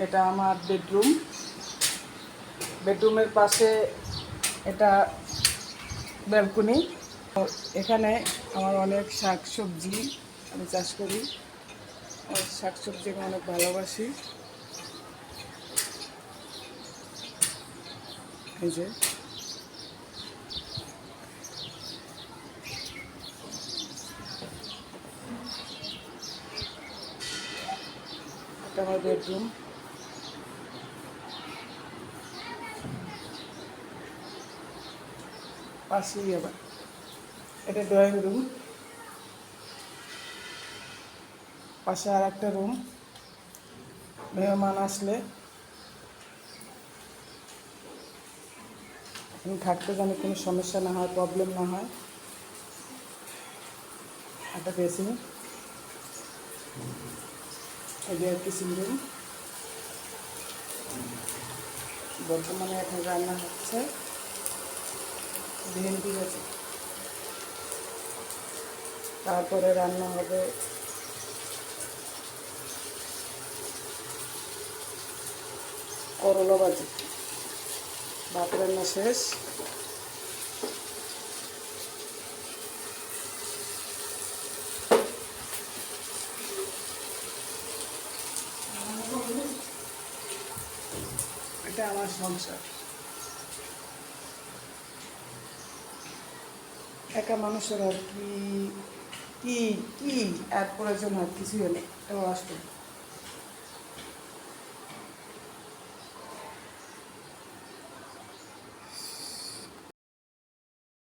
এটা আমার বেডরুম। বেডরুমের পাশে এটা ব্যালকনি। এখানে আমার অনেক শাকসবজি আমি চাষ করি। শাকসবজি আমি অনেক ভালোবাসি। এই যে এটা আমার বেডরুম। পাশেই আবার এটা ড্রয়িং রুম, পাশে আর একটা রুম। মেহমান আসলে থাকতে যেন কোনো সমস্যা না হয়, প্রবলেম না হয়। একটা বেসিন, এই যে কিচেন রুম। বর্তমানে এখন রান্না হচ্ছে ভেন্ডি ভাজি, তারপরে রান্না হবে করলা ভাজি। ভাত রান্না শেষ। এটা আমার সংসার। একা মানুষের আর কি কি কি আর প্রয়োজন হয়, কিছুই নেই। এবার আসবে।